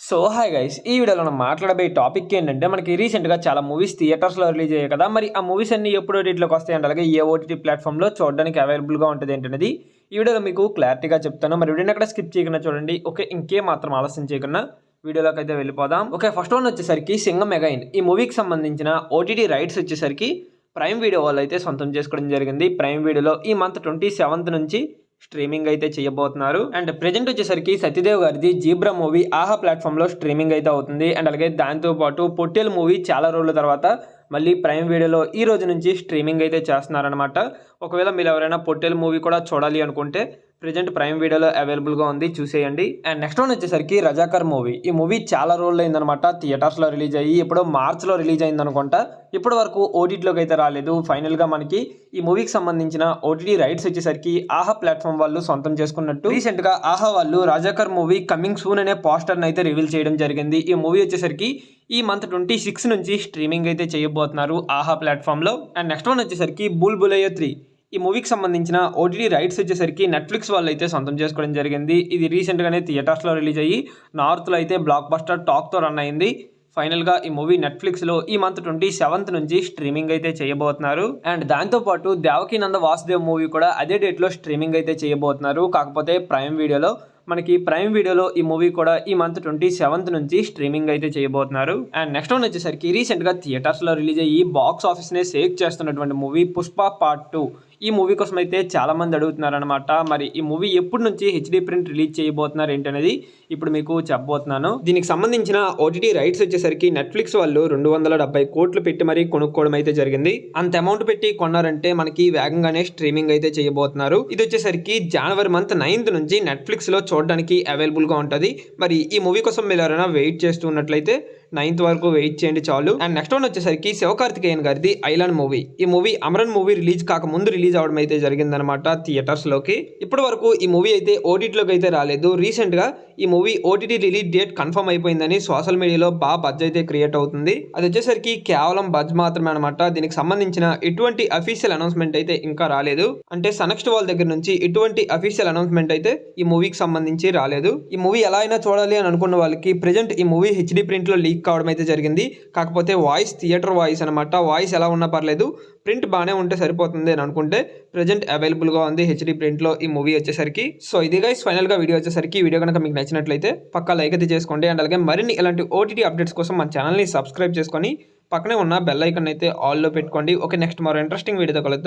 So hi guys, ఈ వీడియోలో మనం మాట్లాడబోయే టాపిక్ ఏంటంటే మనకి రీసెంట్గా చాలా మూవీస్ థియేటర్స్లో రిలీజ్ అయ్యాయి కదా. మరి ఆ మూవీస్ అన్ని ఎప్పుడు ఓటీటీలోకి వస్తాయి అంటే అలాగే ఏ ఓటీటీ ప్లాట్ఫామ్లో చూడడానికి అవైలబుల్గా ఉంటుంది ఏంటనేది ఈ వీడియోలో మీకు క్లారిటీగా చెప్తాను. మరి వీడియోని అక్కడ స్కిప్ చేయకుండా చూడండి. ఓకే, ఇంకేం మాత్రం ఆలస్యం చేయకుండా వీడియోలోకి అయితే వెళ్ళిపోదాం. ఓకే, ఫస్ట్ వన్ వచ్చేసరికి సింగం అగైన్. ఈ మూవీకి సంబంధించిన ఓటీటీ రైట్స్ వచ్చేసరికి ప్రైమ్ వీడియో వాళ్ళు అయితే సొంతం చేసుకోవడం జరిగింది. ప్రైమ్ వీడియోలో ఈ మంత్ 27th నుంచి స్ట్రీమింగ్ అయితే చేయబోతున్నారు. అండ్ ప్రెజెంట్ వచ్చేసరికి సత్యదేవ్ గారిది జీబ్రా మూవీ ఆహా ప్లాట్ఫామ్లో స్ట్రీమింగ్ అయితే అవుతుంది. అండ్ అలాగే దాంతోపాటు పొట్టేల్ మూవీ చాలా రోజుల తర్వాత మళ్ళీ ప్రైమ్ వీడియోలో ఈ రోజు నుంచి స్ట్రీమింగ్ అయితే చేస్తున్నారనమాట. ఒకవేళ మీరు ఎవరైనా పొట్టేల్ మూవీ కూడా చూడాలి అనుకుంటే ప్రెజెంట్ ప్రైమ్ వీడియోలో అవైలబుల్గా ఉంది, చూసేయండి. అండ్ నెక్స్ట్ వన్ వచ్చేసరికి రజాకర్ మూవీ. ఈ మూవీ చాలా రోజులు అయిందనమాట థియేటర్స్లో రిలీజ్ అయ్యి, ఎప్పుడో మార్చ్లో రిలీజ్ అయింది అనుకుంటా. ఇప్పటి వరకు ఓటీటీలోకి అయితే రాలేదు. ఫైనల్గా మనకి ఈ మూవీకి సంబంధించిన ఓటీటీ రైట్స్ వచ్చేసరికి ఆహా ప్లాట్ఫామ్ వాళ్ళు సొంతం చేసుకున్నట్టు రీసెంట్గా ఆహా వాళ్ళు రజాకర్ మూవీ కమింగ్ సూన్ అనే పోస్టర్ని అయితే రివీల్ చేయడం జరిగింది. ఈ మూవీ వచ్చేసరికి ఈ మంత్ 26 నుంచి స్ట్రీమింగ్ అయితే చేయబోతున్నారు ఆహా ప్లాట్ఫామ్లో. అండ్ నెక్స్ట్ వన్ వచ్చేసరికి బుల్ బులయ్యో 3. ఈ మూవీకి సంబంధించిన ఓటీటీ రైట్స్ వచ్చేసరికి నెట్ఫ్లిక్స్ వాళ్ళు అయితే సొంతం చేసుకోవడం జరిగింది. ఇది రీసెంట్గానే థియేటర్స్లో రిలీజ్ అయ్యి నార్త్లో అయితే బ్లాక్ బస్టర్ టాక్తో రన్ అయింది. ఫైనల్గా ఈ మూవీ నెట్ఫ్లిక్స్లో ఈ మంత్ 27th నుంచి స్ట్రీమింగ్ అయితే చేయబోతున్నారు. అండ్ దాంతోపాటు దేవకీనంద వాసుదేవ్ మూవీ కూడా అదే డేట్లో స్ట్రీమింగ్ అయితే చేయబోతున్నారు. కాకపోతే ప్రైమ్ వీడియోలో ఈ మూవీ కూడా ఈ మంత్ 27th నుంచి స్ట్రీమింగ్ అయితే చేయబోతున్నారు. అండ్ నెక్స్ట్ వన్ వచ్చేసరికి రీసెంట్గా థియేటర్స్లో రిలీజ్ అయ్యి బాక్స్ ఆఫీస్నే షేక్ చేస్తున్నటువంటి మూవీ పుష్ప పార్ట్ 2. ఈ మూవీ కోసం అయితే చాలా మంది అడుగుతున్నారు అనమాట. మరి ఈ మూవీ ఎప్పటి నుంచి హెచ్డి ప్రింట్ రిలీజ్ చేయబోతున్నారు ఏంటనేది ఇప్పుడు మీకు చెప్పబోతున్నాను. దీనికి సంబంధించిన ఓటీటీ రైట్స్ వచ్చేసరికి నెట్ఫ్లిక్స్ వాళ్ళు 270 కోట్లు పెట్టి మరీ కొనుక్కోవడం అయితే జరిగింది. అంత అమౌంట్ పెట్టి కొన్నారంటే మనకి వేగంగానే స్ట్రీమింగ్ అయితే చేయబోతున్నారు. ఇది వచ్చేసరికి జనవరి మంత్ 9th నుంచి నెట్ఫ్లిక్స్ లో చూడడానికి అవైలబుల్ గా ఉంటుంది. మరి ఈ మూవీ కోసం మీరు ఎవరైనా వెయిట్ చేస్తున్నట్లయితే 9th వరకు వెయిట్ చేయండి చాలు. అండ్ నెక్స్ట్ వన్ వచ్చేసరికి శివకార్తికేయన్ గారిది ఐలాండ్ మూవీ. ఈ మూవీ అమరన్ మూవీ రిలీజ్ కాక ముందు రిలీజ్ అవడం అయితే జరిగిందనమాట థియేటర్స్ లోకి. ఇప్పటి వరకు ఈ మూవీ అయితే ఓటీటీలోకి అయితే రాలేదు. రీసెంట్ గా ఈ movie OTT release date confirm అయిపోయిందని సోషల్ మీడియాలో బాగా బజ్ అయితే క్రియేట్ అవుతుంది. అది వచ్చేసరికి కేవలం బజ్ మాత్రమే అనమాట. దీనికి సంబంధించిన ఎటువంటి అఫీషియల్ అనౌన్స్మెంట్ అయితే ఇంకా రాలేదు. అంటే సనెక్స్ట్ వాళ్ళ దగ్గర నుంచి ఎటువంటి అఫీషియల్ అనౌన్స్మెంట్ అయితే ఈ మూవీకి సంబంధించి రాలేదు. ఈ మూవీ ఎలా అయినా చూడాలి అని అనుకున్న వాళ్ళకి ప్రెజెంట్ ఈ మూవీ హెచ్డి ప్రింట్ లో లీక్ కావడం అయితే జరిగింది. కాకపోతే వాయిస్ థియేటర్ వాయిస్ అనమాట. వాయిస్ ఎలా ఉన్నా పర్లేదు, ప్రింట్ బాగానే ఉంటే సరిపోతుంది అని అనుకుంటే ప్రెజెంట్ అవైలబుల్ గా ఉంది హెచ్డి ప్రింట్ లో ఈ మూవీ వచ్చేసరికి. సో ఇది గైస్ ఫైనల్ గా వీడియో వచ్చేసరికి. వీడియో కనుక మీకు నచ్చినట్లయితే పక్కా లైక్ అయితే చేసుకోండి. అండ్ అలాగే మరిన్ని ఇలాంటి ఓటీటీ అప్డేట్స్ కోసం మన ఛానల్ ని సబ్స్క్రైబ్ చేసుకొని పక్కనే ఉన్న బెల్ ఐకాన్ అయితే ఆల్ లో పెట్టుకోండి. ఓకే, నెక్స్ట్ మరో ఇంట్రెస్టింగ్ వీడియోతో కలుద్దాం.